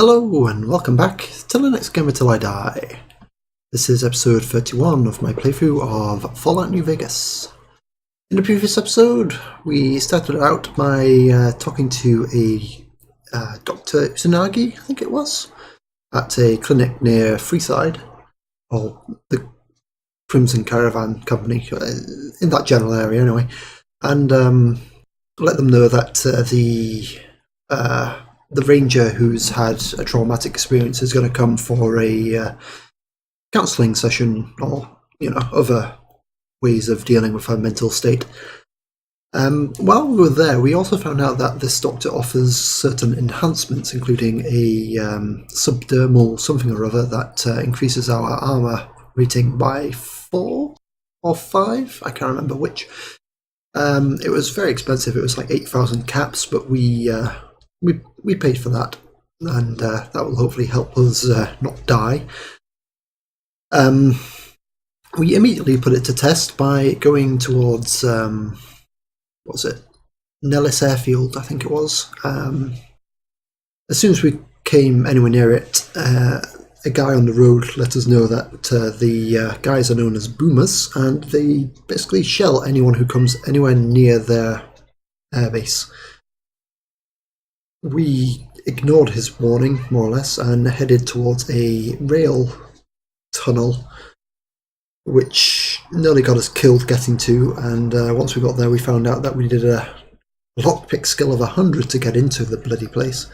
Hello and welcome back to the next Gamer Till I Die. This is episode 31 of my playthrough of Fallout New Vegas. In the previous episode, we started out by talking to a Dr. Usunagi, I think it was, at a clinic near Freeside, or the Crimson Caravan Company, in that general area anyway, and let them know that the ranger who's had a traumatic experience is going to come for a counselling session, or other ways of dealing with her mental state. While we were there, we also found out that this doctor offers certain enhancements, including a subdermal something or other that increases our armour rating by 4 or 5, I can't remember which. It was very expensive, it was like 8,000 caps, but we paid for that, and that will hopefully help us not die. We immediately put it to test by going towards, what was it? Nellis Airfield, I think it was. As soon as we came anywhere near it, a guy on the road let us know that the guys are known as boomers, and they basically shell anyone who comes anywhere near their airbase. We ignored his warning, more or less, and headed towards a rail tunnel, which nearly got us killed getting to, and once we got there we found out that we needed a lockpick skill of 100 to get into the bloody place,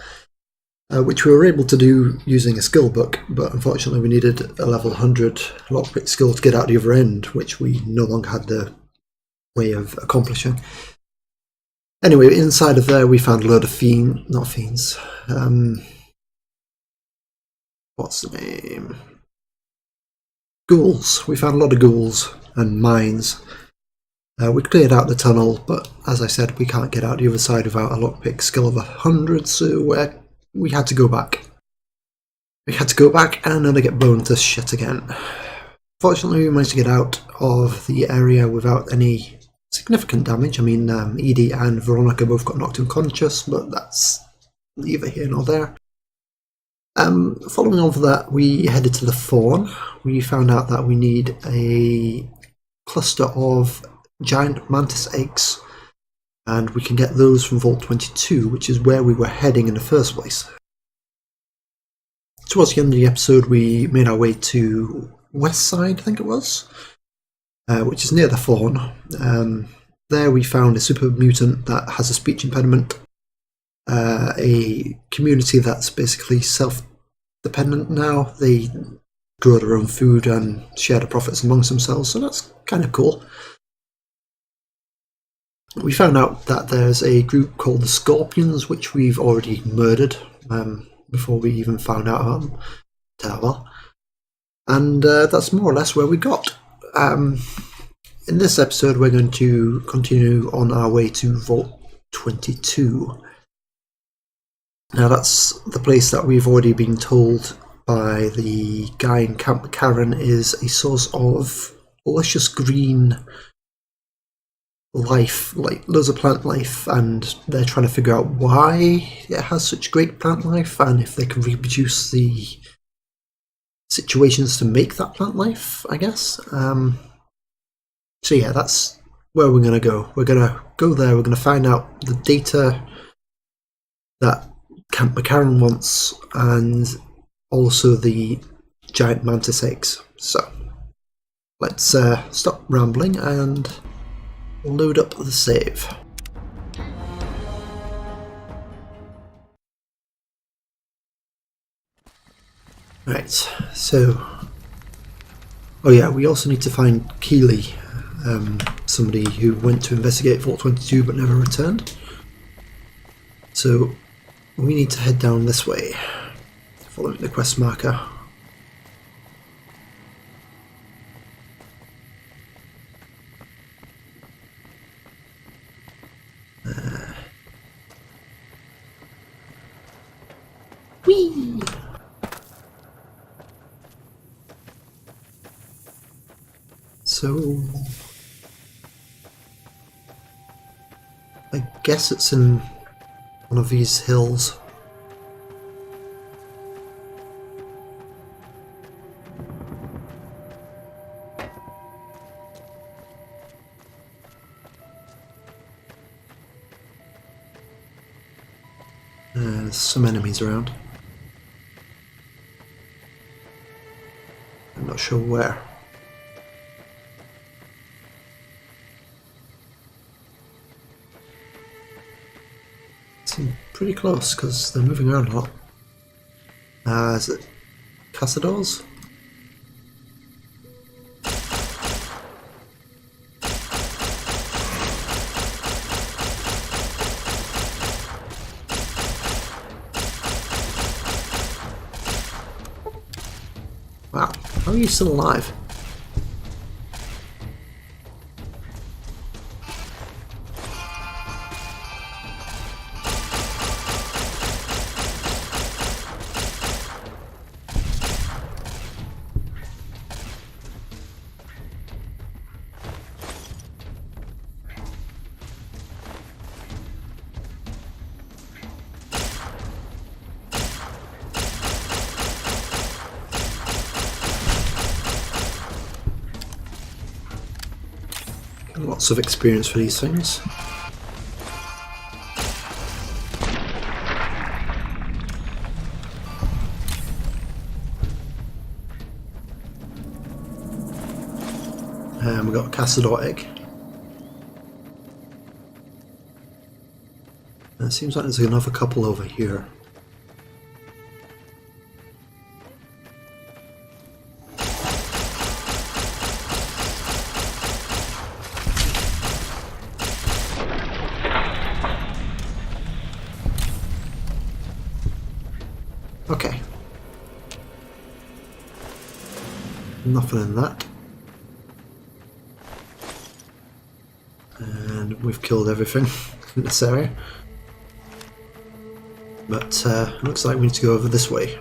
which we were able to do using a skill book, but unfortunately we needed a level 100 lockpick skill to get out the other end, which we no longer had the way of accomplishing. Anyway, inside of there we found a load of not fiends, what's the name? Ghouls. We found a lot of ghouls and mines. We cleared out the tunnel, but as I said, we can't get out the other side without a lockpick skill of 100, so we had to go back. We had to go back and then get boned to shit again. Fortunately, we managed to get out of the area without any significant damage. I mean, Edie and Veronica both got knocked unconscious, but that's neither here nor there. Following on from that, we headed to the Fawn. We found out that we need a cluster of giant mantis eggs, and we can get those from Vault 22, which is where we were heading in the first place. Towards the end of the episode, we made our way to West Side, I think it was, which is near the Fawn. There we found a super mutant that has a speech impediment, a community that's basically self-dependent now. They grow their own food and share the profits amongst themselves, so that's kind of cool. We found out that there's a group called the Scorpions, which we've already murdered before we even found out about them. Terrible. And that's more or less where we got. In this episode we're going to continue on our way to Vault 22. Now that's the place that we've already been told by the guy in Camp McCarran is a source of luscious green life, like loads of plant life, and they're trying to figure out why it has such great plant life and if they can reproduce the situations to make that plant life, I guess. So yeah, that's where we're going to go. We're going to go there, we're going to find out the data that Camp McCarran wants, and also the giant mantis eggs. So let's stop rambling and load up the save. Right, so oh yeah, we also need to find Keeley, somebody who went to investigate Vault 22 but never returned. So we need to head down this way, following the quest marker. Whee! So I guess it's in one of these hills. There's some enemies around. I'm not sure where. Seem pretty close because they're moving around a lot. Is it Cazadors? Wow, how are you still alive? Lots of experience for these things. We've got a Cazador egg. And it seems like there's another couple over here. Okay. Nothing in that. And we've killed everything in this area. But looks like we need to go over this way.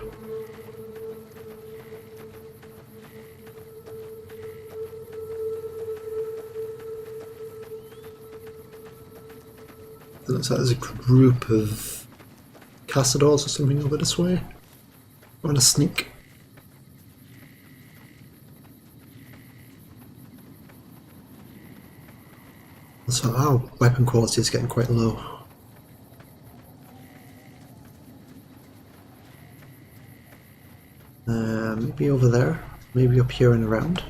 It looks like there's a group of Cazadors or something over this way. I'm gonna sneak. So our weapon quality is getting quite low. Maybe over there, maybe up here and around.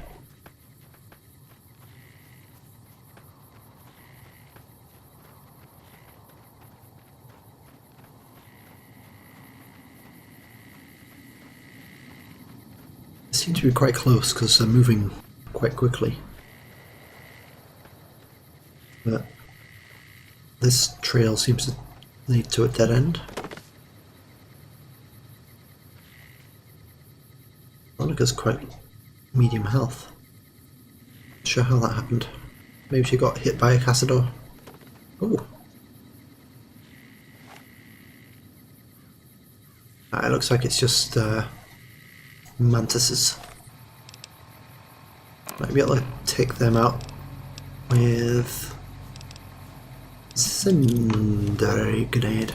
They seem to be quite close because they're moving quite quickly. But this trail seems to lead to a dead end. Monica's quite medium health. Not sure how that happened. Maybe she got hit by a Cazador. Oh. It looks like it's just mantises. Might be able to take them out with Cinder Grenade.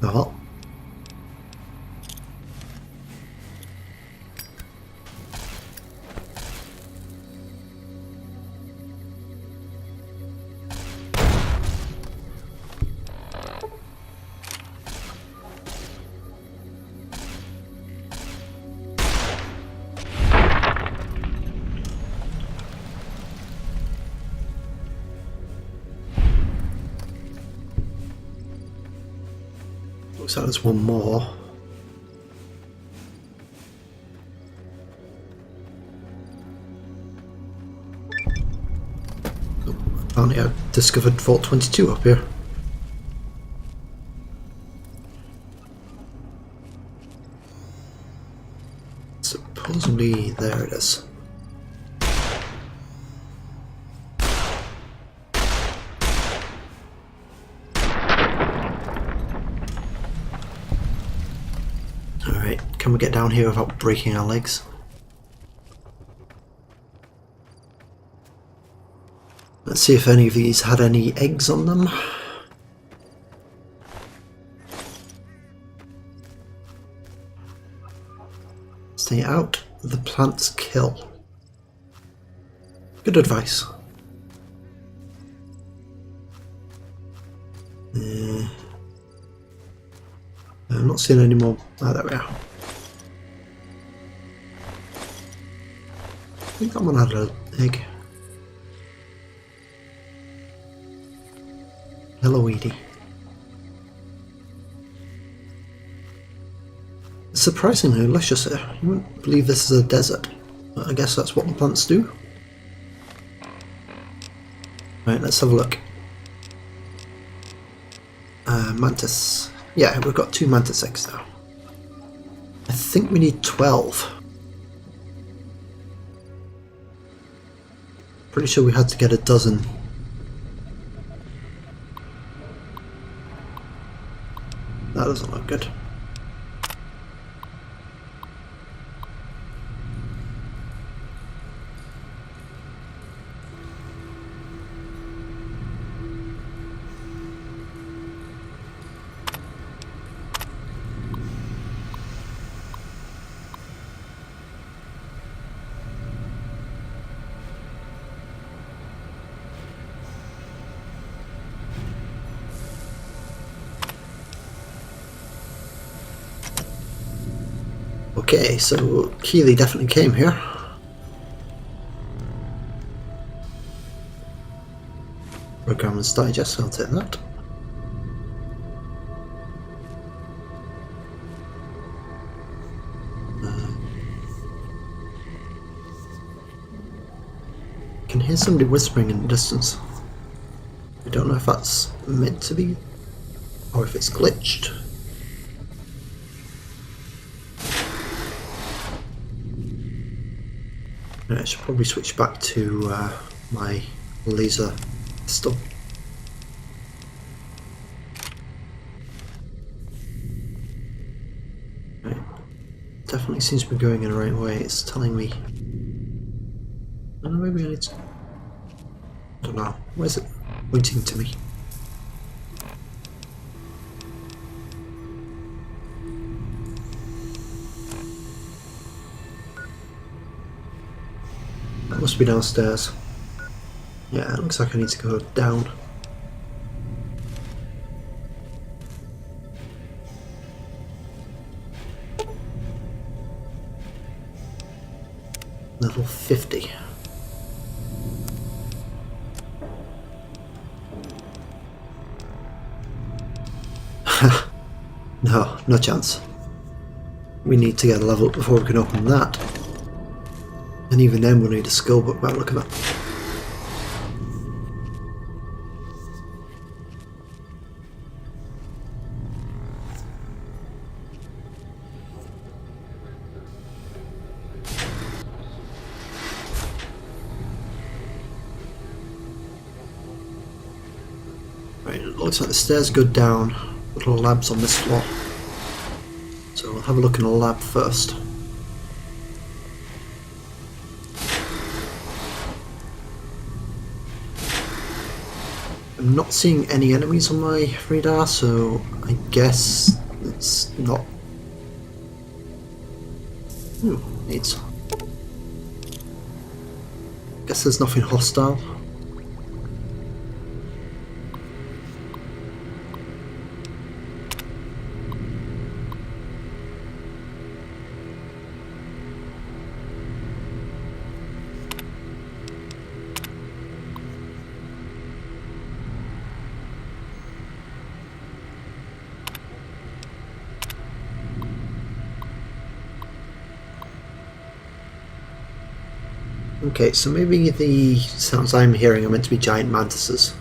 Oh. Looks like there's one more. Oh, apparently I've discovered Vault 22 up here. Supposedly there it is. Can we get down here without breaking our legs? Let's see if any of these had any eggs on them. Stay out of the plant's kill. Good advice. I'm not seeing any more. Ah, there we are. I think that one had an egg. Hello, Edie. Surprisingly luscious here. You wouldn't believe this is a desert, but I guess that's what the plants do. Right, let's have a look. Mantis. Yeah, we've got 2 mantis eggs now. I think we need 12. Pretty sure we had to get a dozen. That doesn't look good. Okay, so Keely definitely came here. Programmer's Digest, I'll take that. I can hear somebody whispering in the distance. I don't know if that's meant to be or if it's glitched. I should probably switch back to my laser pistol. Right. Definitely seems to be going in the right way. It's telling me. I don't know, maybe I need to. I don't know. Where's it pointing to me? That must be downstairs. Yeah, it looks like I need to go down. Level 50. No chance. We need to get a level up before we can open that. And even then we'll need a skill book by the look of it. Right, it looks like the stairs go down. Little labs on this floor. So we'll have a look in the lab first. I'm not seeing any enemies on my radar, so I guess it's not. Neat. Guess there's nothing hostile. Okay, so maybe the sounds I'm hearing are meant to be giant mantises.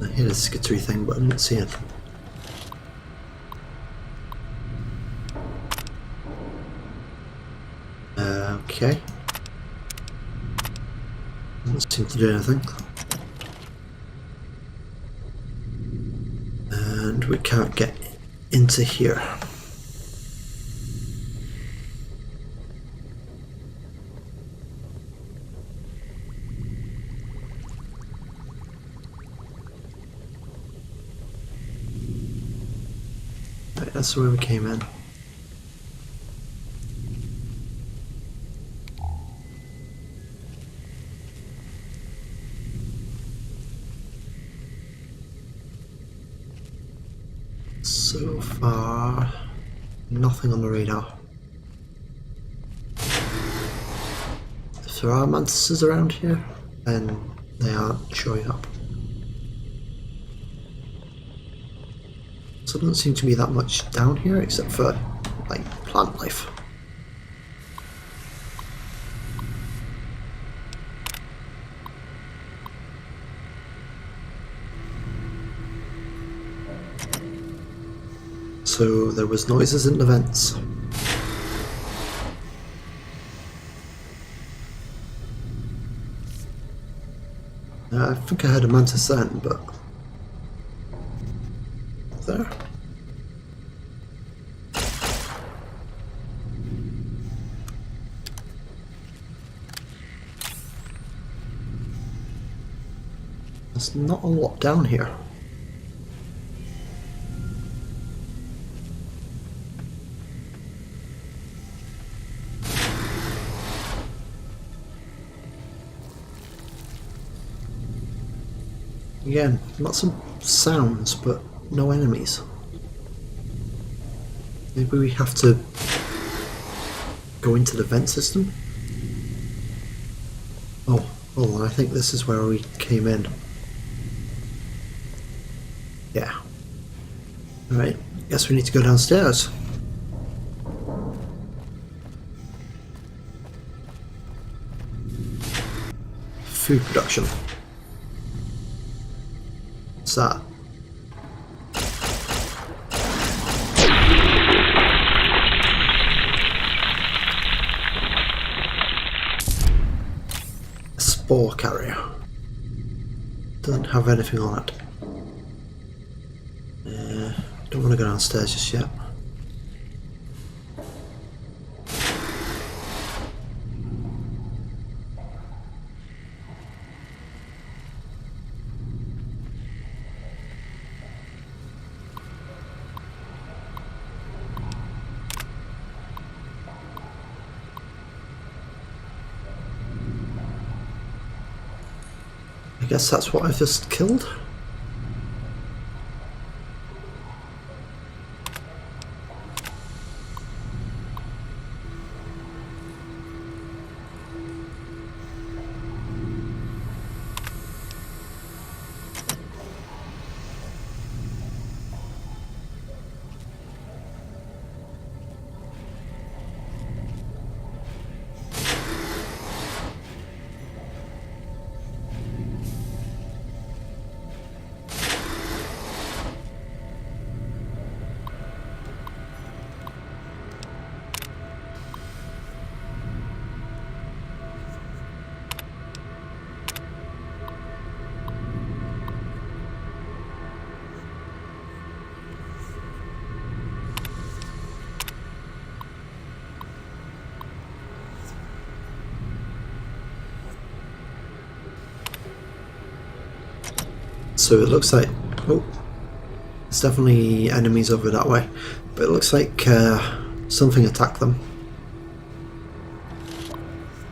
I hear the skittery thing, but I don't see it. Okay. Doesn't seem to do anything. And we can't get into here. Right, that's where we came in. So far, nothing on the radar. If there are mantises around here, then they aren't showing up. So it doesn't seem to be that much down here except for, like, plant life. So there was noises in the vents. I think I heard a mantis then, but there. There's not a lot down here. Again, lots of sounds, but no enemies. Maybe we have to go into the vent system? Oh, hold on, I think this is where we came in. Yeah. Alright, guess we need to go downstairs. Food production. What's that? A spore carrier. Doesn't have anything on it. Don't want to go downstairs just yet. I guess that's what I've just killed. So it looks like, oh, there's definitely enemies over that way, but it looks like something attacked them.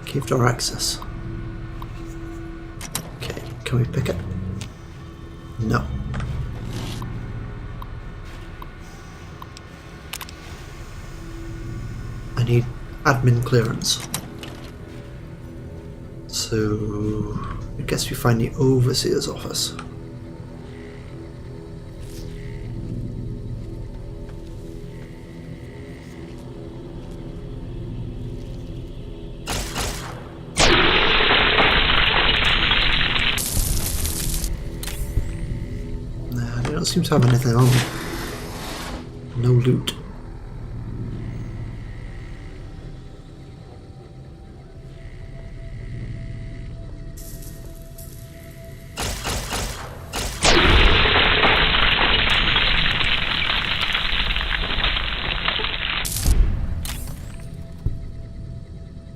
Cave door access. Okay, can we pick it? No. I need admin clearance. So I guess we find the overseer's office. Don't seem to have anything on. No loot.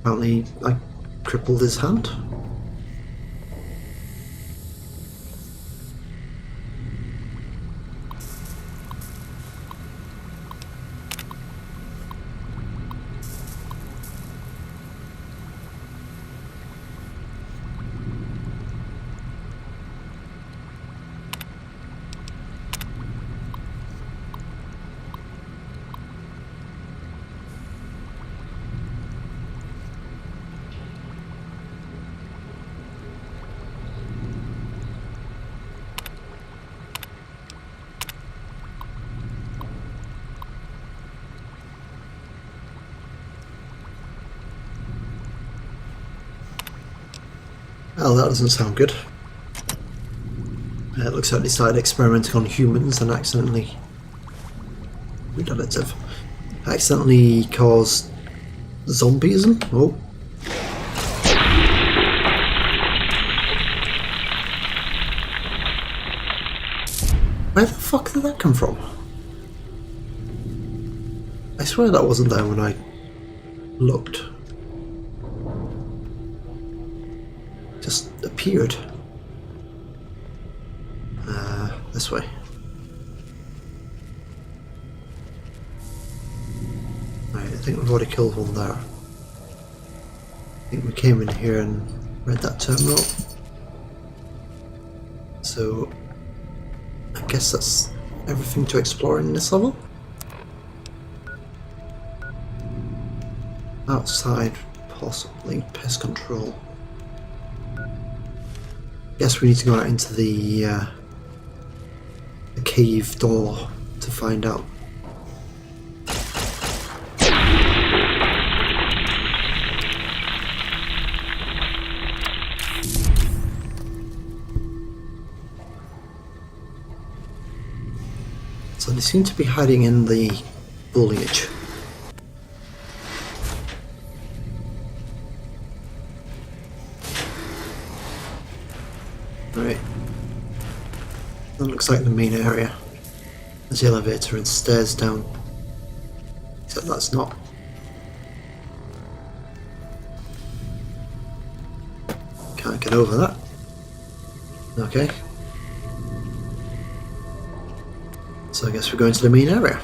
Apparently I crippled his hand. Well, that doesn't sound good. It looks like they started experimenting on humans and accidentally... Redundant. Accidentally caused zombieism? Oh. Where the fuck did that come from? I swear that wasn't there when I looked. Just appeared. This way. Right, I think we've already killed one there. I think we came in here and read that terminal. So I guess that's everything to explore in this level. Outside, possibly pest control. Guess we need to go out into the cave door to find out. So they seem to be hiding in the foliage. Right. That looks like the main area. There's the elevator and stairs down. Except that's not. Can't get over that. Okay. So I guess we're going to the main area.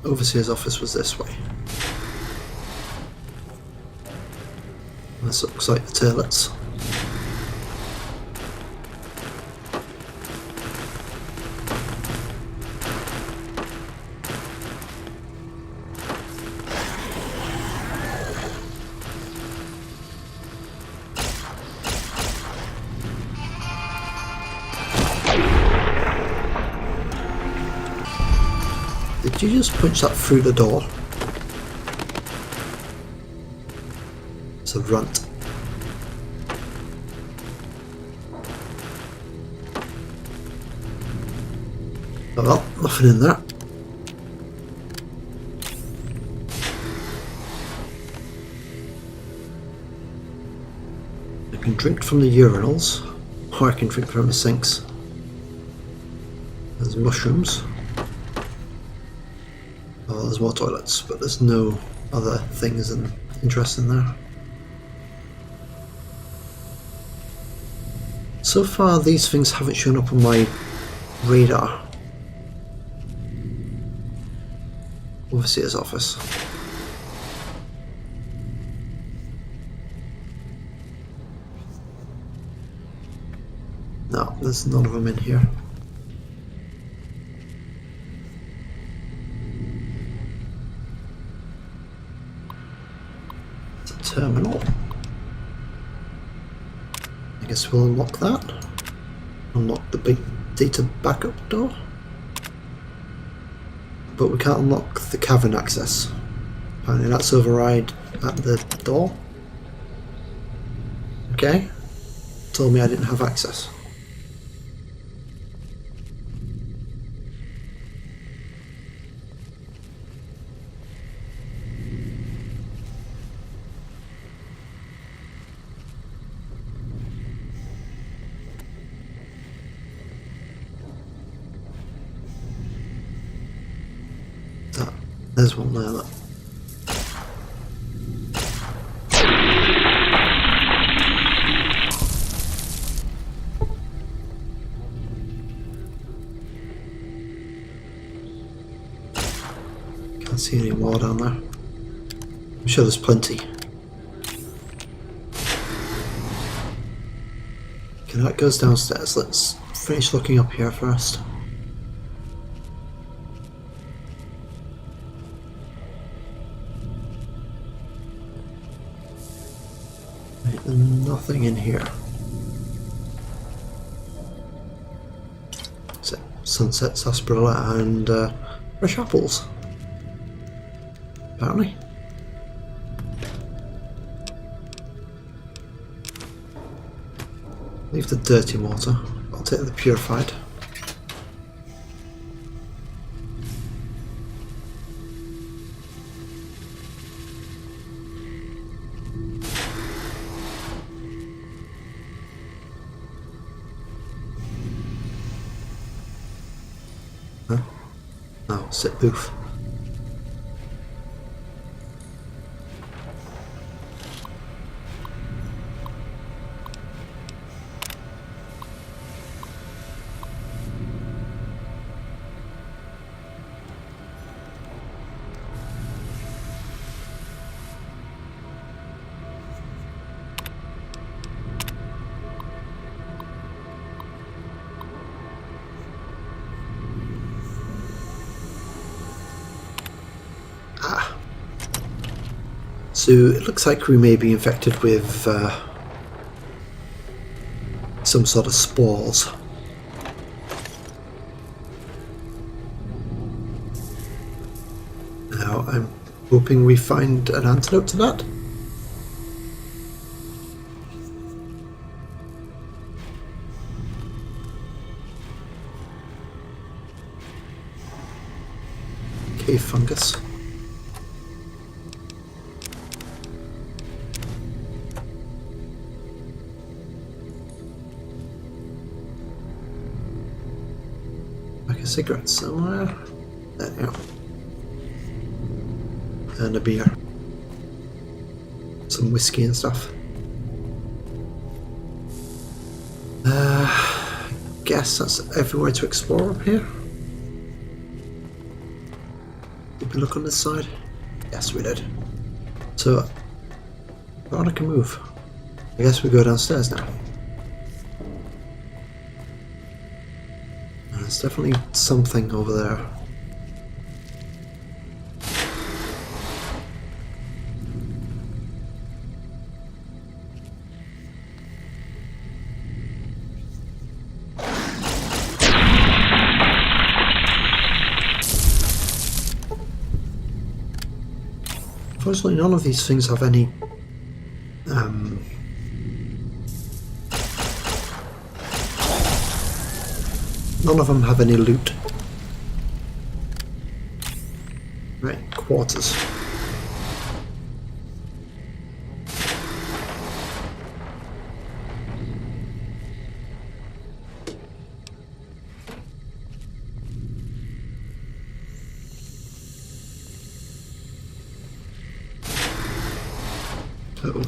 Overseer's office was this way. This looks like the toilets. Did you just punch that through the door? It's a runt. Oh well, nothing in there. I can drink from the urinals, or I can drink from the sinks. There's mushrooms. Oh, there's more toilets, but there's no other things and interest in there. So far, these things haven't shown up on my radar. Overseer's office. No, there's none of them in here. It's a terminal. I guess we'll unlock that. Unlock the big data backup door. But we can't unlock the cavern access. Apparently that's override at the door. Okay. Told me I didn't have access. There's one there. Look. Can't see any more down there. I'm sure there's plenty. Okay, that goes downstairs. Let's finish looking up here first. Right, nothing in here. So, sunset sarsaparilla and fresh apples. Apparently. Leave the dirty water. I'll take the purified. Huh? Oh, sit booth. So it looks like we may be infected with some sort of spores. Now I'm hoping we find an antidote to that. Cave fungus. Cigarette somewhere. There you go. And a beer. Some whiskey and stuff. Guess that's everywhere to explore up here. Did we look on this side? Yes, we did. So, I can move. I guess we go downstairs now. There's definitely something over there. Unfortunately, none of these things have any none of them have any loot. Right, quarters. Uh-oh.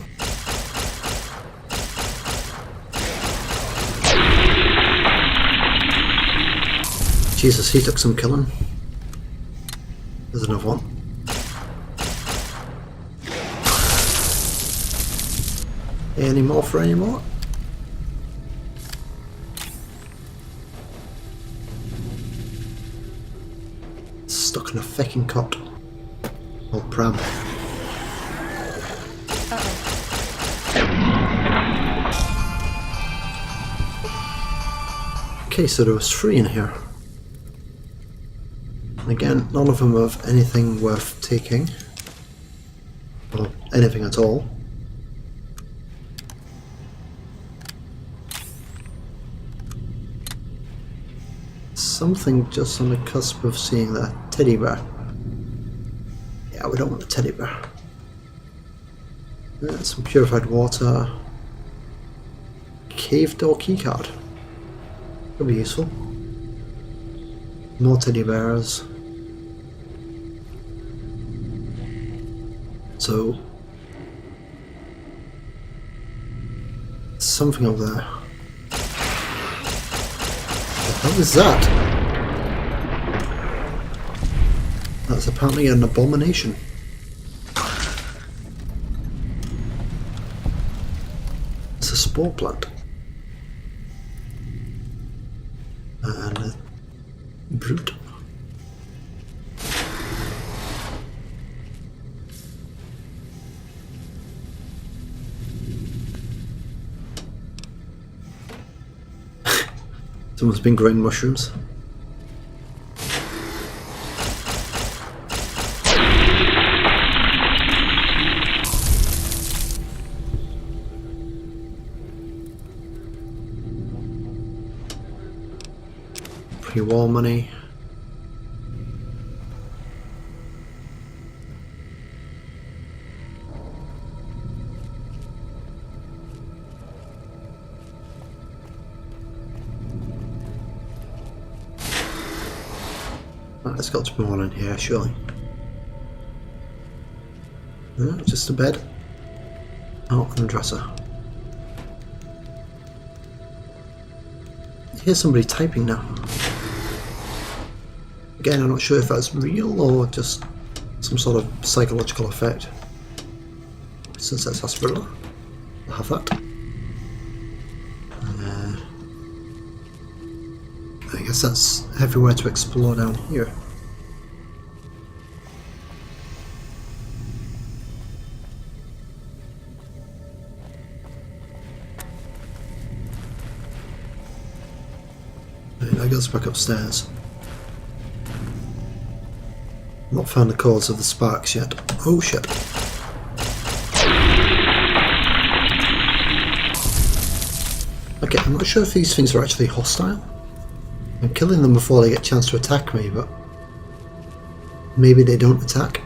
Jesus, he took some killing. There's another one. Any more for any more? Stuck in a fucking cot. Old pram. Okay, so there was 3 in here. Again, none of them have anything worth taking, or anything at all. Something just on the cusp of seeing that teddy bear. Yeah, we don't want a teddy bear. Some purified water. Cave door keycard. Could be useful. More teddy bears. So something over there. What the hell is that? That's apparently an abomination. It's a spore plant. And a brute. Someone's been growing mushrooms. Pre-war money. There's got to be one in here, surely. No, just a bed. Oh, and a dresser. I hear somebody typing now. Again, I'm not sure if that's real or just some sort of psychological effect. Since that's hospital, I'll have that. I guess that's everywhere to explore down here. I goes back upstairs. Not found the cause of the sparks yet. Oh shit. Okay, I'm not sure if these things are actually hostile. I'm killing them before they get a chance to attack me, but maybe they don't attack.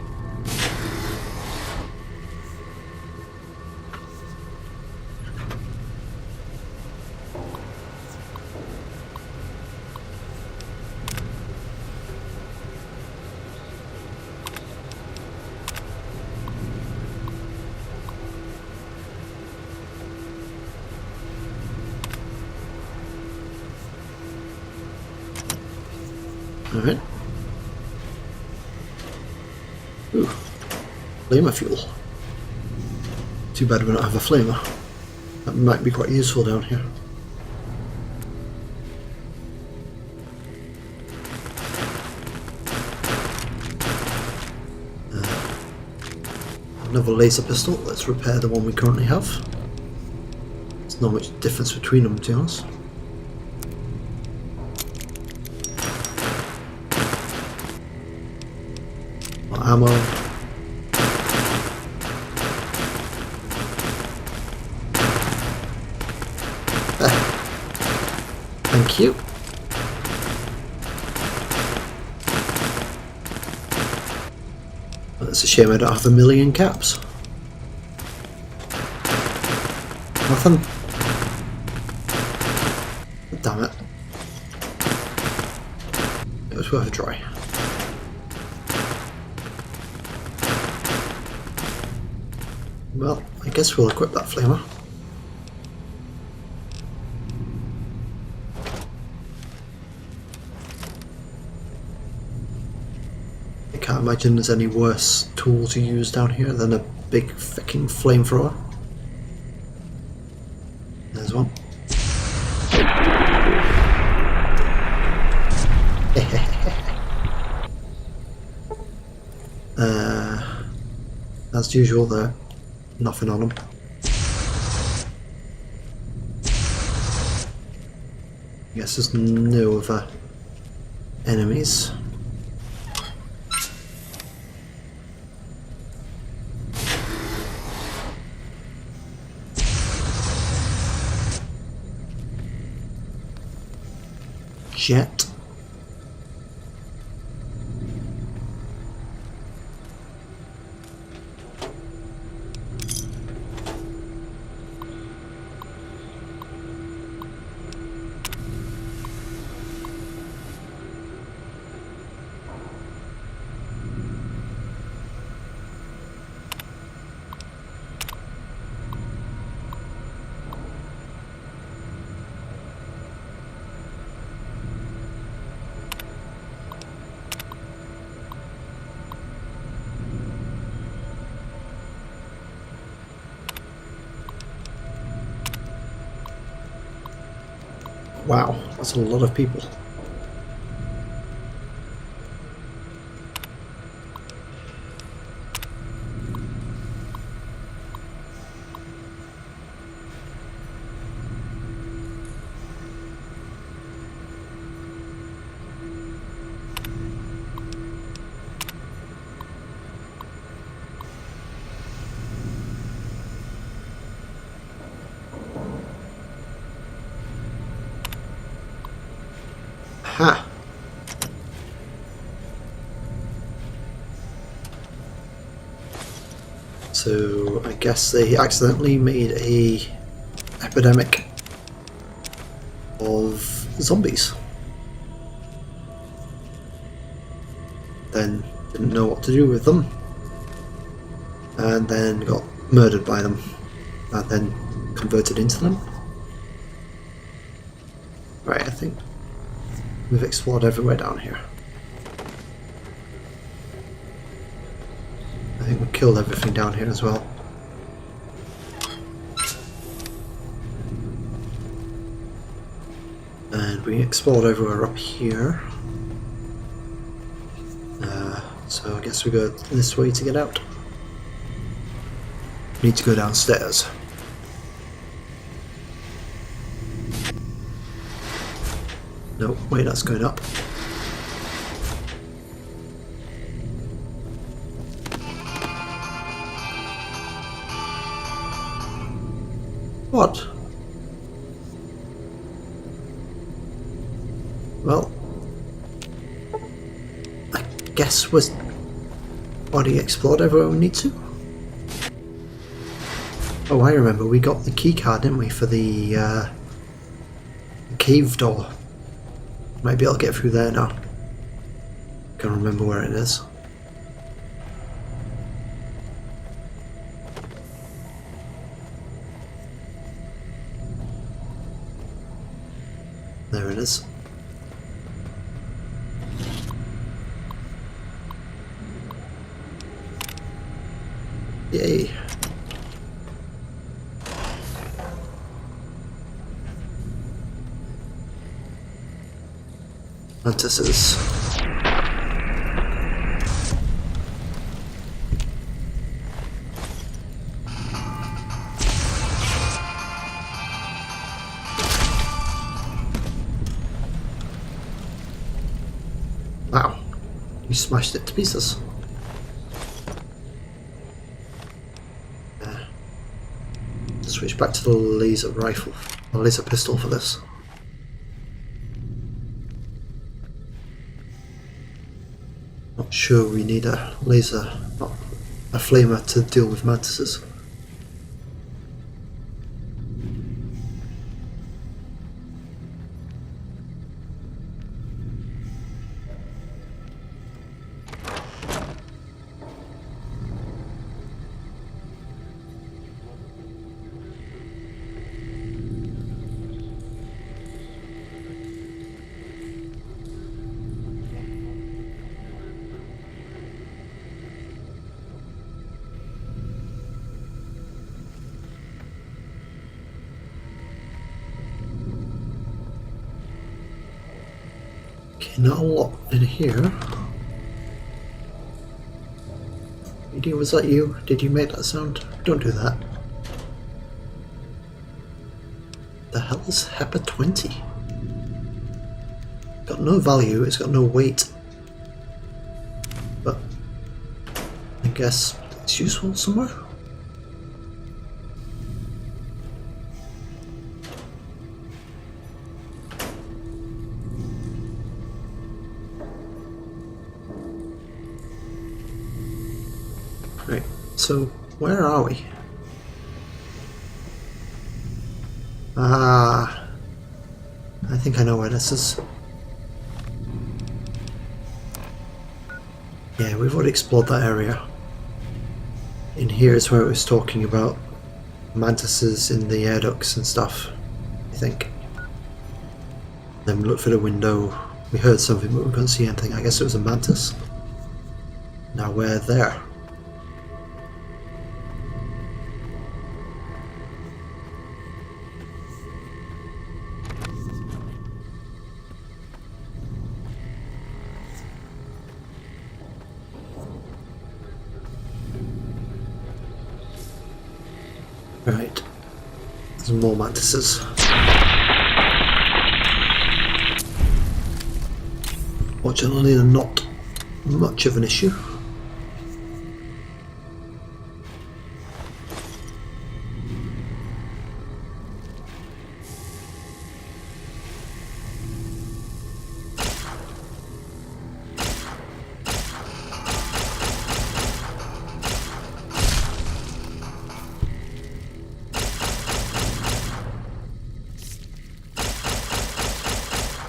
Alright. Ooh. Flamer fuel. Too bad we don't have a flamer. That might be quite useful down here. Another laser pistol. Let's repair the one we currently have. There's not much difference between them, to be honest. Ammo. Thank you. Well, it's a shame I don't have a million caps. Nothing. Damn it. It was worth a try. Well, I guess we'll equip that flamer. I can't imagine there's any worse tool to use down here than a big fucking flamethrower. There's one. As usual there. Nothing on them. I guess there's no other enemies. Jet. Wow, that's a lot of people. Ha! So I guess they accidentally made a epidemic of zombies. Then didn't know what to do with them, and then got murdered by them, and then converted into them. Right, I think we've explored everywhere down here. I think we killed everything down here as well. And we explored everywhere up here. So I guess we go this way to get out. Need to go downstairs. No, wait, that's going up. What? Well, I guess we're already explored everywhere we need to. Oh, I remember, we got the key card, didn't we, for the cave door. Might be able to get through there now. Can't remember where it is. There it is. Yay. Mantises. Wow, you smashed it to pieces. Switch back to the laser rifle, or laser pistol for this. Not sure we need a laser, not a flamer to deal with mantises. Okay, not a lot in here. Was that you? Did you make that sound? Don't do that. The hell is HEPA 20? Got no value, it's got no weight. But I guess it's useful somewhere. Right, so where are we? Ah, I think I know where this is. Yeah, we've already explored that area. In here is where it was talking about mantises in the air ducts and stuff, I think. Then we looked through the window, we heard something but we couldn't see anything. I guess it was a mantis. Now we're there. Right, there's more mantises. Fortunately, they're not much of an issue.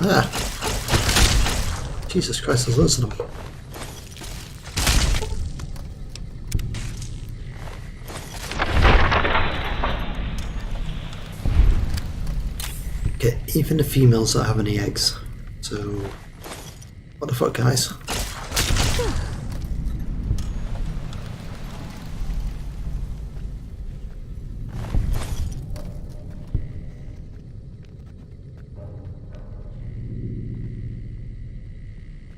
Ah! Jesus Christ, there's loads of them. Okay, even the females don't have any eggs. So, what the fuck, guys?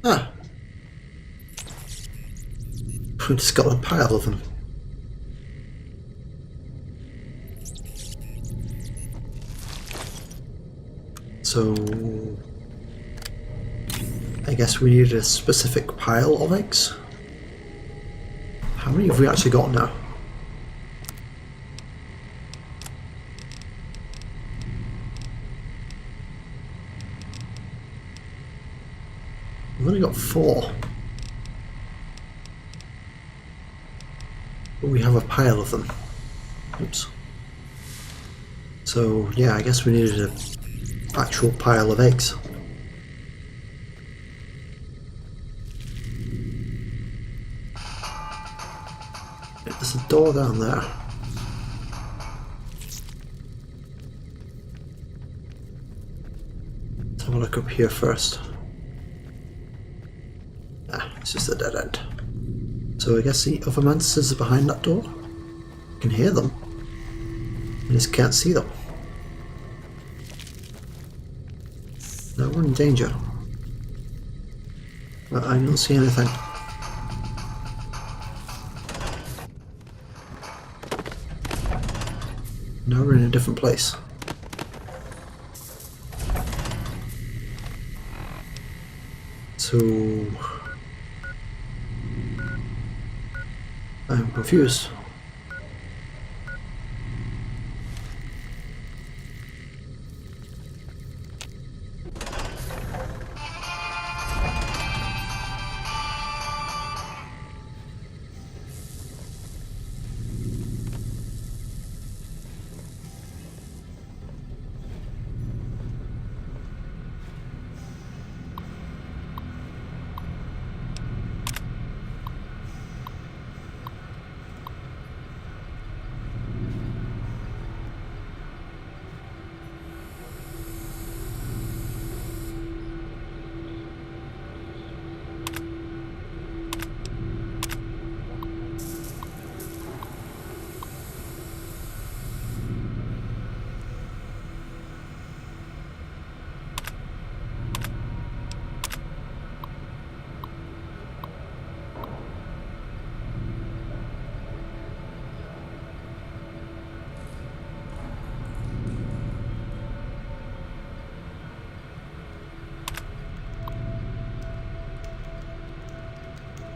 Ah! We just got a pile of them. So, I guess we need a specific pile of eggs. How many have we actually got now? We've only got 4. But we have a pile of them. Oops. So, yeah, I guess we needed an actual pile of eggs. There's a door down there. Let's have a look up here first. Ah, it's just a dead end. So I guess the other mantises are behind that door. I can hear them. I just can't see them. No, we're in danger. But I don't see anything. Now we're in a different place. So I'm confused.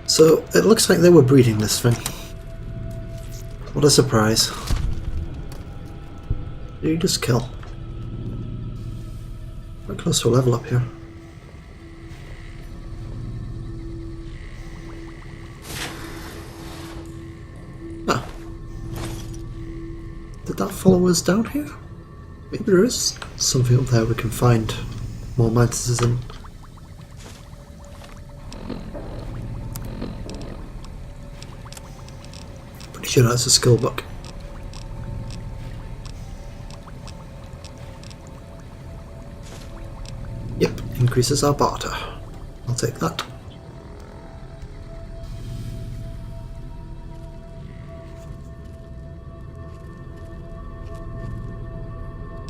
So it looks like they were breeding this thing. What a surprise. Did you just kill? We're close to a level up here. Ah. Did that follow us down here? Maybe there is something up there we can find more mantises in. Pretty sure that's a skill book. Yep, increases our barter. I'll take that.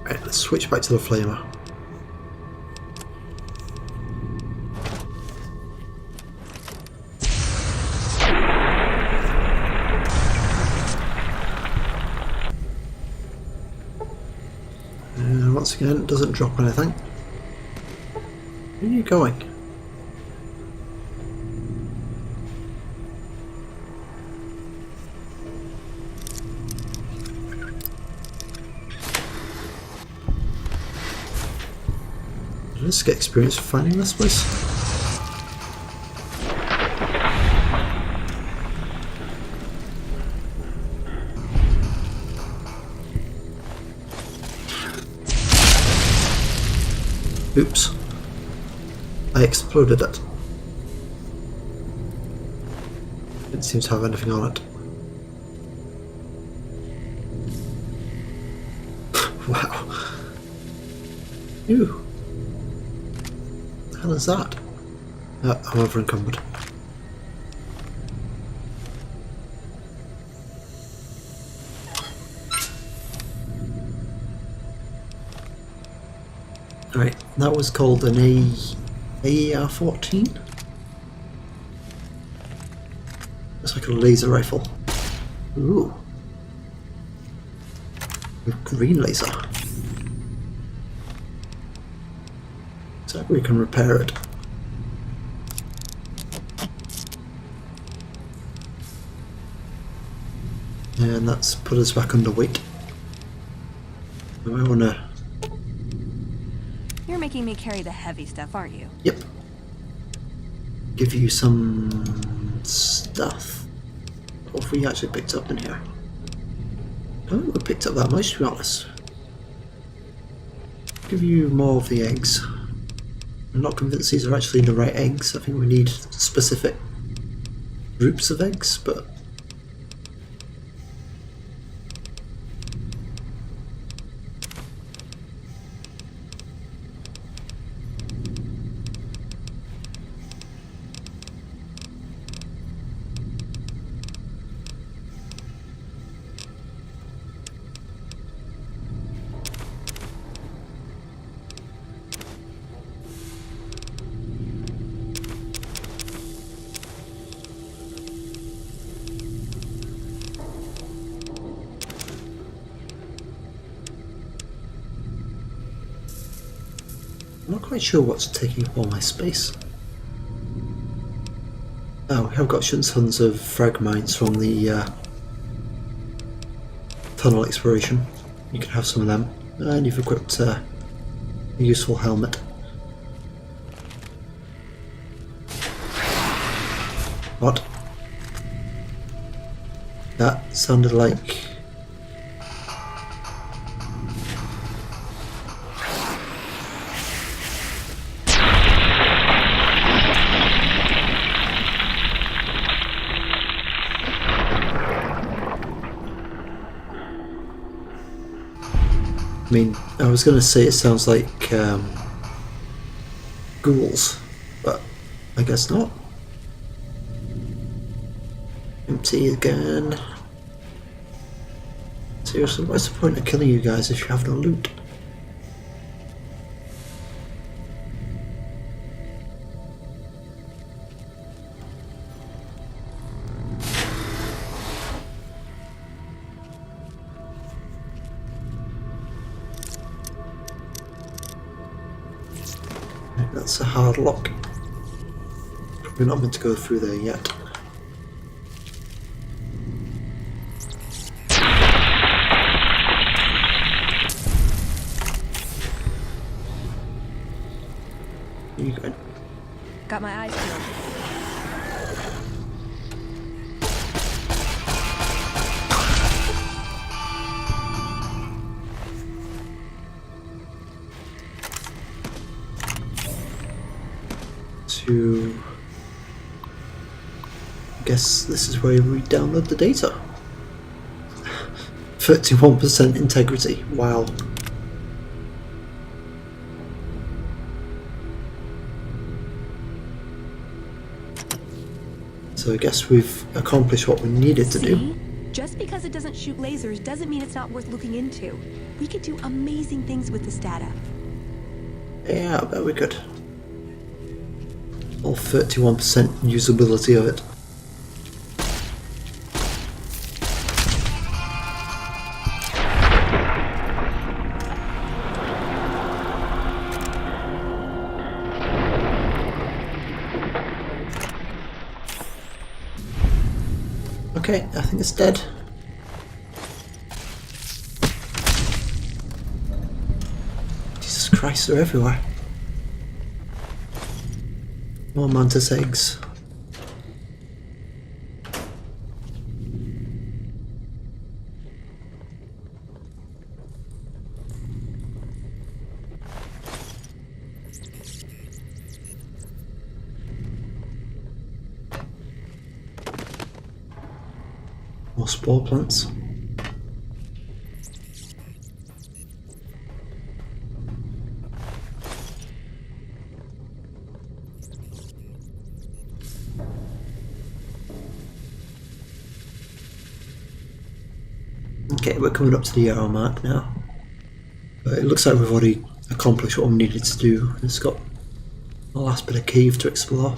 Right, let's switch back to the flamer. once again, it doesn't drop anything. Where are you going? Did I just get experience for finding this place? Oops. I exploded it. Didn't seem to have anything on it. Wow. Ew. What the hell is that? I'm over encumbered. Right, that was called an AR-14? It's like a laser rifle. Ooh. With green laser. So we can repair it. And that's put us back under weight. We might want to... You're making me carry the heavy stuff, aren't you? Yep. Give you some stuff. What have we actually picked up in here? I don't think we picked up that much, to be honest. Give you more of the eggs. I'm not convinced these are actually the right eggs. I think we need specific groups of eggs, but... I'm not quite sure what's taking up all my space. Oh, we have got tons of frag mines from the tunnel exploration. You can have some of them. And you've equipped a useful helmet. What? That sounded like... I mean, I was going to say it sounds like ghouls, but I guess not. Empty again. Seriously, what's the point of killing you guys if you have no loot? That's a hard lock. Probably not meant to go through there yet. Where are you going? Got my eyes peeled. I guess this is where we download the data. 31% integrity, wow. So I guess we've accomplished what we needed to do. Just because it doesn't shoot lasers doesn't mean it's not worth looking into. We could do amazing things with this data. Yeah, I bet we could. All 31% usability of it. Okay, I think it's dead. Jesus Christ, they're everywhere. More mantis eggs. More spore plants. Okay, we're coming up to the arrow mark now. But it looks like we've already accomplished what we needed to do. It's got the last bit of cave to explore.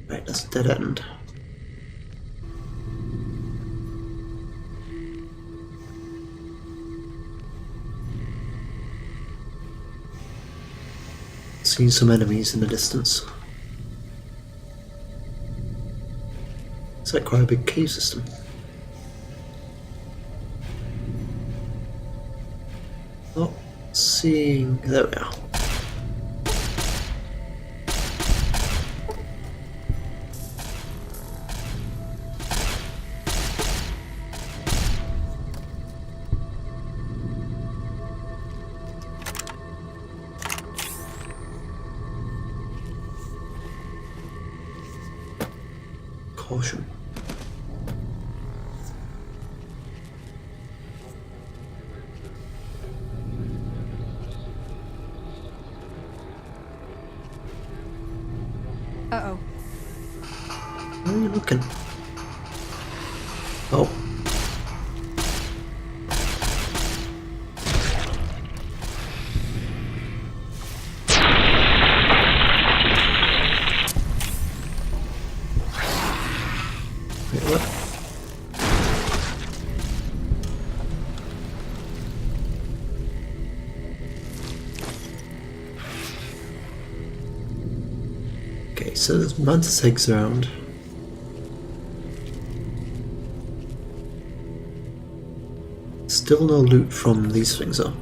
Right, that's a dead end. Seen some enemies in the distance. It's like quite a big cave system. Not seeing. There we are. Caution. Uh-oh. Where are you looking? Oh. Wait, what? Okay, so there's mantis eggs around. Still no loot from these things though.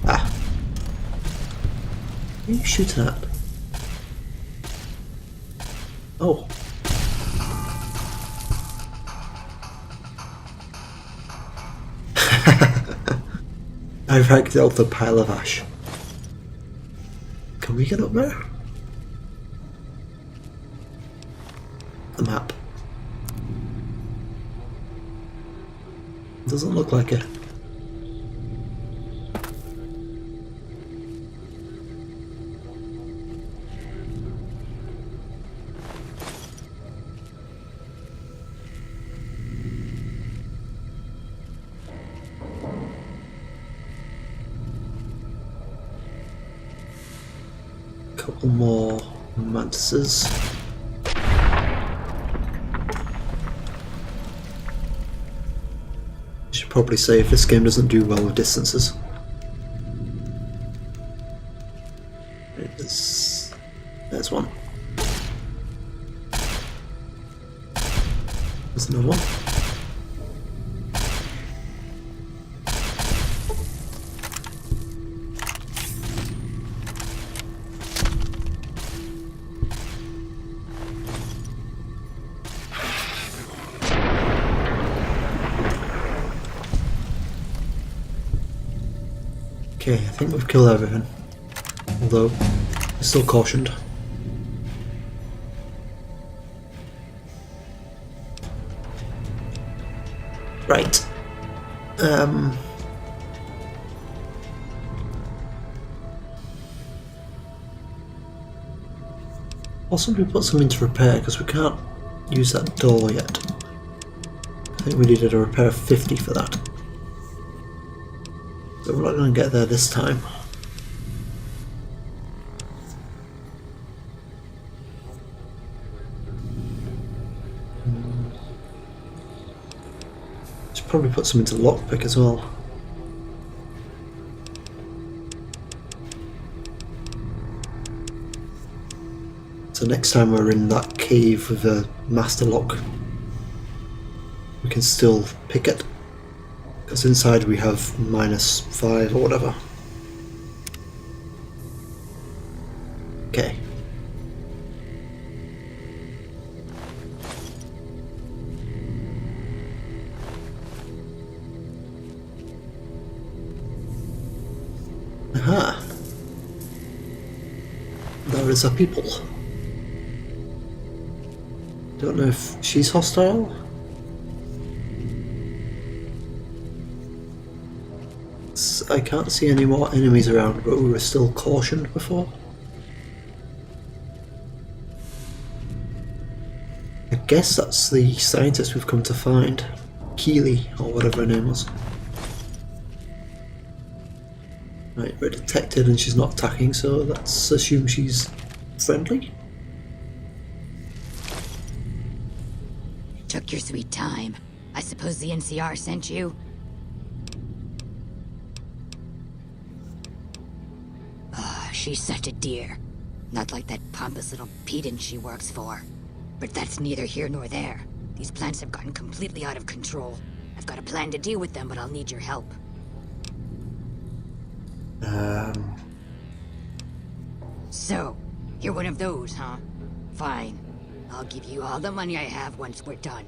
Ah. What are you shooting at? Oh. I racked out the pile of ash. Can we get up there? The map. Doesn't look like it. Couple more mantises. Should probably say if this game doesn't do well with distances. There's one. There's another one. Okay, I think we've killed everything. Although, I'm still cautioned. Right. Possibly put something to repair because we can't use that door yet. I think we needed a repair of 50 for that. But we're not going to get there this time. probably put some into lockpick as well. So next time we're in that cave with a master lock, we can still pick it. Because inside we have -5 or whatever. Okay. Aha. There is a people. Don't know if she's hostile. I can't see any more enemies around, but we were still cautioned before. I guess that's the scientist we've come to find. Keely, or whatever her name was. Right, we're detected and she's not attacking, so let's assume she's friendly. Took your sweet time. I suppose the NCR sent you? She's such a dear. Not like that pompous little pedant she works for. But that's neither here nor there. These plants have gotten completely out of control. I've got a plan to deal with them, but I'll need your help. So, you're one of those, huh? Fine. I'll give you all the money I have once we're done.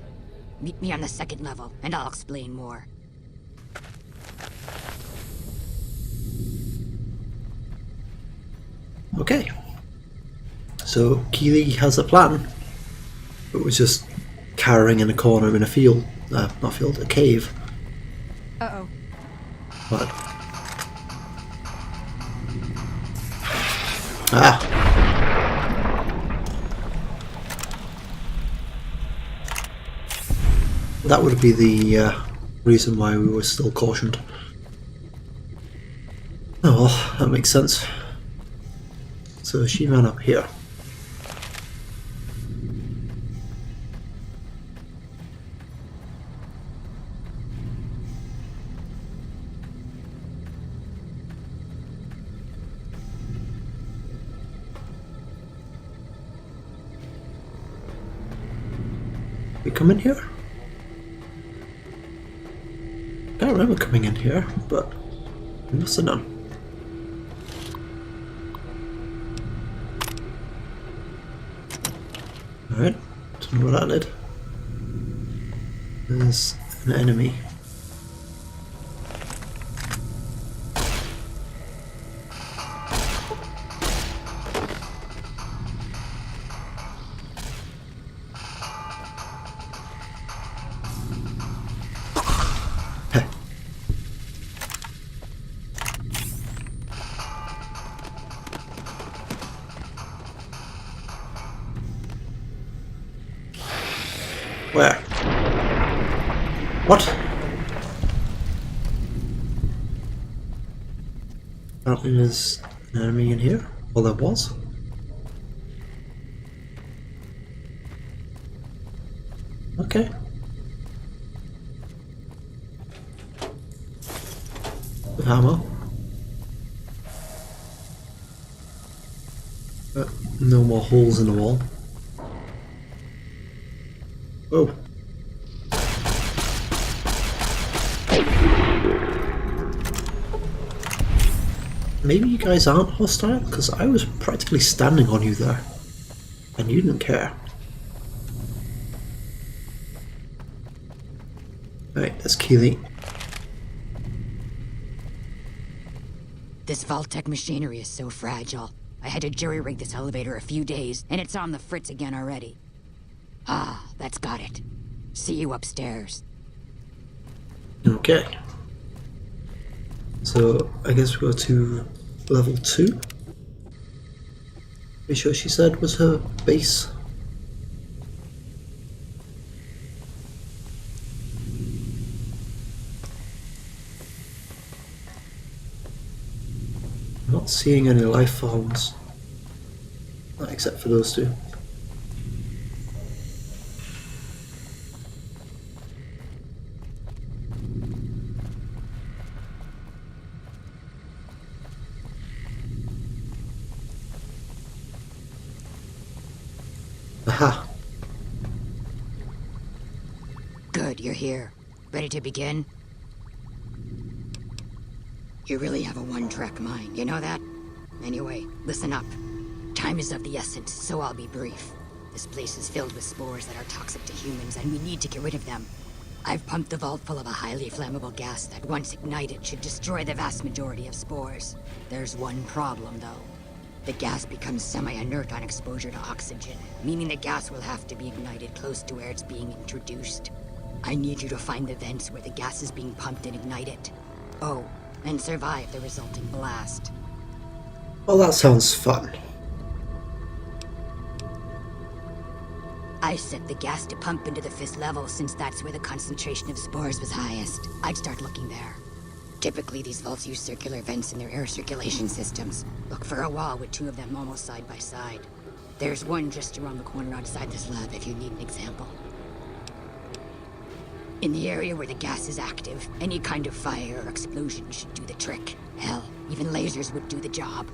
Meet me on the 2nd level, and I'll explain more. Okay. So Keely has a plan, but was just cowering in a corner in a field, not field, a cave. Uh-oh. What? Ah! That would be the reason why we were still cautioned. Oh well, that makes sense. So she ran up here. We come in here? I don't remember coming in here, but we must have done. Alright, don't know what that did. There's an enemy. Heh. Where? What? Apparently there's an enemy in here. Well, there was. Okay. With ammo. But no more holes in the wall. Oh. Maybe you guys aren't hostile, because I was practically standing on you there, and you didn't care. Right, there's Keely. This Vault-Tec machinery is so fragile. I had to jury-rig this elevator a few days, and it's on the fritz again already. Ah, that's got it. See you upstairs. Okay. So, I guess we go to level 2. Pretty sure she said was her base. I'm not seeing any life forms. Except for those two. Aha. Good, you're here. Ready to begin? You really have a one-track mind, you know that? Anyway, listen up. Time is of the essence, so I'll be brief. This place is filled with spores that are toxic to humans, and we need to get rid of them. I've pumped the vault full of a highly flammable gas that, once ignited, should destroy the vast majority of spores. There's one problem, though. The gas becomes semi-inert on exposure to oxygen, meaning the gas will have to be ignited close to where it's being introduced. I need you to find the vents where the gas is being pumped and ignite it. Oh, and survive the resulting blast. Well, that sounds fun. I set the gas to pump into the 5th level since that's where the concentration of spores was highest. I'd start looking there. Typically, these vaults use circular vents in their air circulation systems. Look for a wall with 2 of them almost side by side. There's one just around the corner outside this lab if you need an example. In the area where the gas is active, any kind of fire or explosion should do the trick. Hell, even lasers would do the job.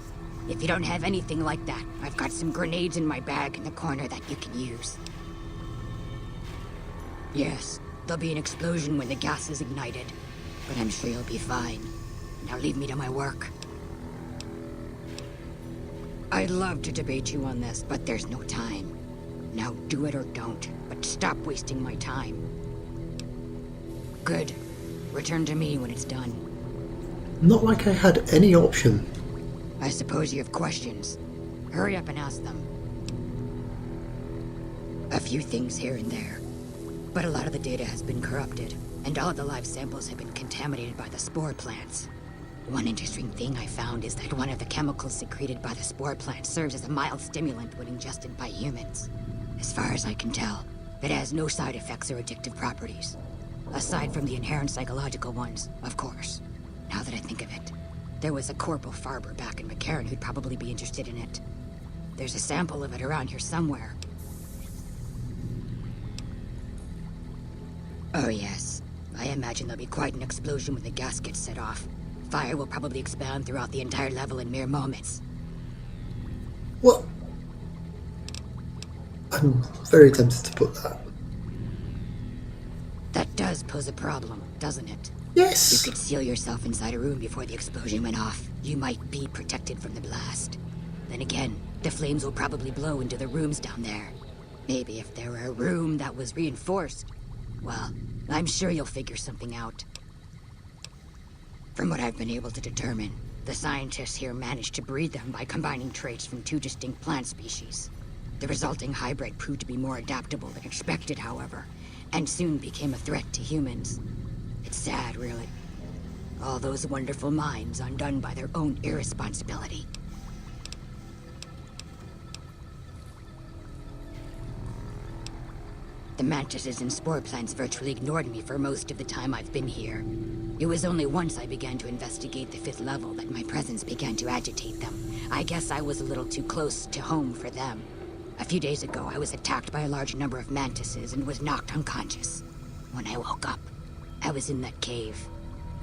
If you don't have anything like that, I've got some grenades in my bag in the corner that you can use. Yes, there'll be an explosion when the gas is ignited, but I'm sure you'll be fine. Now leave me to my work. I'd love to debate you on this, but there's no time. Now do it or don't, but stop wasting my time. Good. Return to me when it's done. Not like I had any option. I suppose you have questions. Hurry up and ask them. A few things here and there. But a lot of the data has been corrupted, and all of the live samples have been contaminated by the spore plants. One interesting thing I found is that one of the chemicals secreted by the spore plant serves as a mild stimulant when ingested by humans. As far as I can tell, it has no side effects or addictive properties. Aside from the inherent psychological ones, of course. Now that I think of it, there was a Corporal Farber back in McCarran who'd probably be interested in it. There's a sample of it around here somewhere. Oh yes, I imagine there'll be quite an explosion when the gas gets set off. Fire will probably expand throughout the entire level in mere moments. Well, I'm very tempted to put that. That does pose a problem, doesn't it? Yes! You could seal yourself inside a room before the explosion went off. You might be protected from the blast. Then again, the flames will probably blow into the rooms down there. Maybe if there were a room that was reinforced. Well, I'm sure you'll figure something out. From what I've been able to determine, the scientists here managed to breed them by combining traits from 2 distinct plant species. The resulting hybrid proved to be more adaptable than expected, however, and soon became a threat to humans. It's sad, really. All those wonderful minds undone by their own irresponsibility. The mantises and spore plants virtually ignored me for most of the time I've been here. It was only once I began to investigate the 5th level that my presence began to agitate them. I guess I was a little too close to home for them. A few days ago, I was attacked by a large number of mantises and was knocked unconscious. When I woke up, I was in that cave.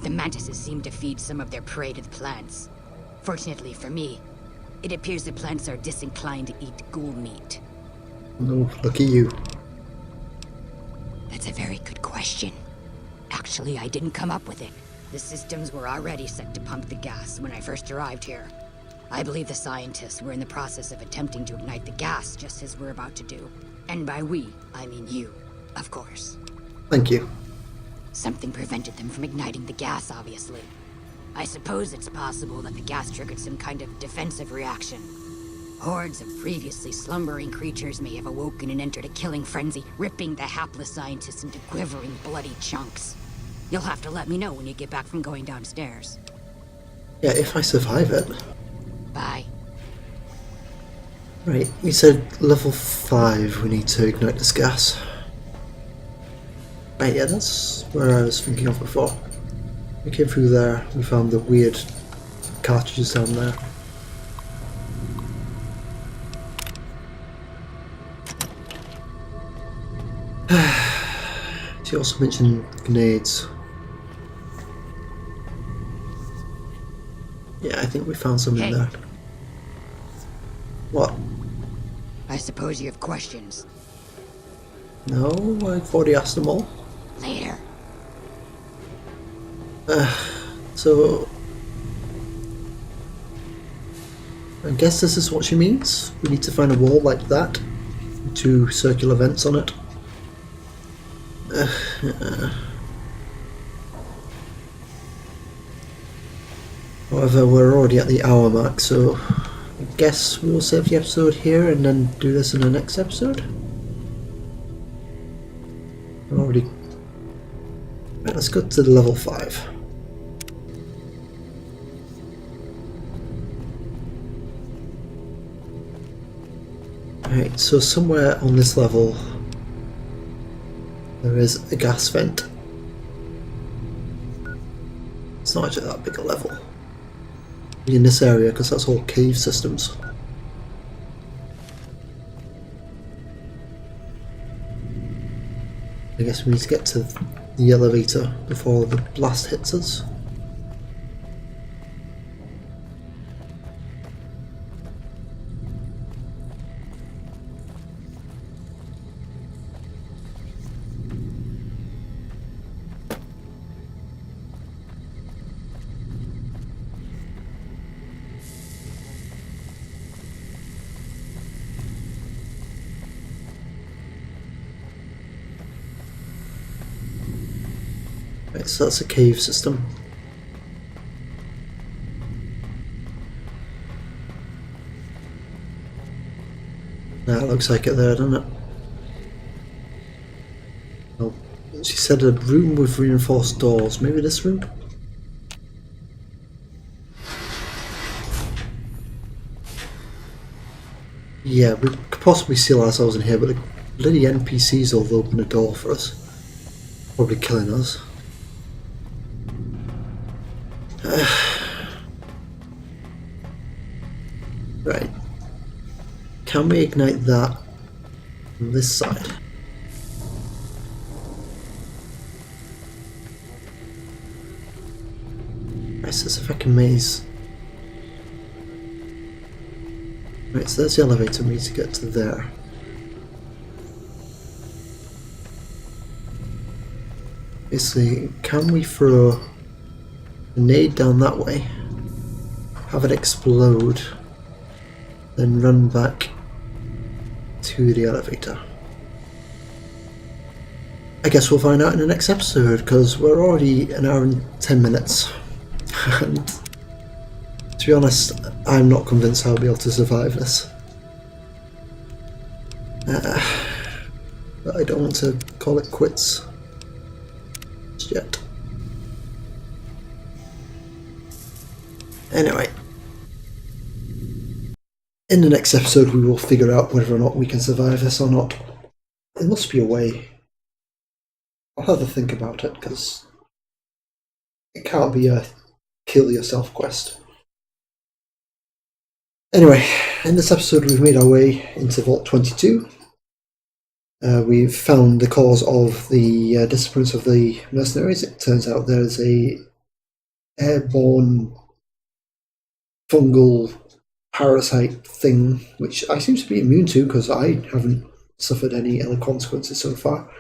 The mantises seemed to feed some of their prey to the plants. Fortunately for me, it appears the plants are disinclined to eat ghoul meat. No, look at you. That's a very good question. Actually, I didn't come up with it. The systems were already set to pump the gas when I first arrived here. I believe the scientists were in the process of attempting to ignite the gas just as we're about to do. And by we, I mean you, of course. Thank you. Something prevented them from igniting the gas, obviously. I suppose it's possible that the gas triggered some kind of defensive reaction. Hordes of previously slumbering creatures may have awoken and entered a killing frenzy, ripping the hapless scientists into quivering, bloody chunks. You'll have to let me know when you get back from going downstairs. Yeah, if I survive it. Bye. Right, we said level 5 we need to ignite this gas. Right, yeah, that's where I was thinking of before. We came through there, we found the weird cartridges down there. She also mentioned grenades. Yeah, I think we found some in there. What? I suppose you have questions. No, I've already asked them all. Later. So I guess this is what she means. We need to find a wall like that, two circular vents on it. However, we're already at the hour mark, so I guess we'll save the episode here and then do this in the next episode. Already. Right, let's go to level 5. Right, so somewhere on this level there is a gas vent. It's not actually that big a level. In this area, because that's all cave systems. I guess we need to get to the elevator before the blast hits us. Right, so that's a cave system. That looks like it there, doesn't it? Well, she said a room with reinforced doors. Maybe this room? Yeah, we could possibly seal ourselves in here, but the bloody NPCs will open a door for us. Probably killing us. Right. Can we ignite that on this side? Right, so it's a fucking maze. Right, so there's the elevator, we need to get to there. Basically, can we throw a nade down that way, have it explode, then run back to the elevator? I guess we'll find out in the next episode, because we're already an hour and 10 minutes. And to be honest, I'm not convinced I'll be able to survive this. But I don't want to call it quits just yet. Anyway, in the next episode we will figure out whether or not we can survive this or not. There must be a way. I'll have a think about it, because it can't be a kill yourself quest. Anyway, in this episode we've made our way into Vault 22. We've found the cause of the disappearance of the mercenaries. It turns out there's a airborne fungal parasite thing, which I seem to be immune to because I haven't suffered any ill consequences so far.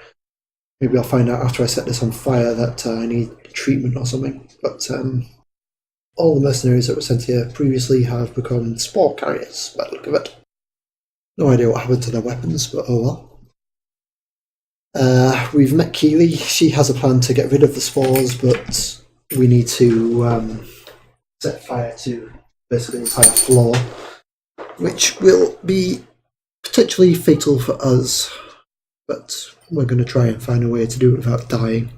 Maybe I'll find out after I set this on fire that I need treatment or something. But all the mercenaries that were sent here previously have become spore carriers, by the look of it. No idea what happened to their weapons, but oh well. We've met Keely. She has a plan to get rid of the spores, but we need to set fire to basically the entire floor, which will be potentially fatal for us, but we're going to try and find a way to do it without dying.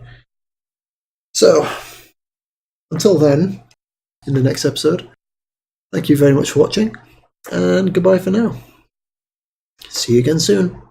So, until then, in the next episode, thank you very much for watching, and goodbye for now. See you again soon.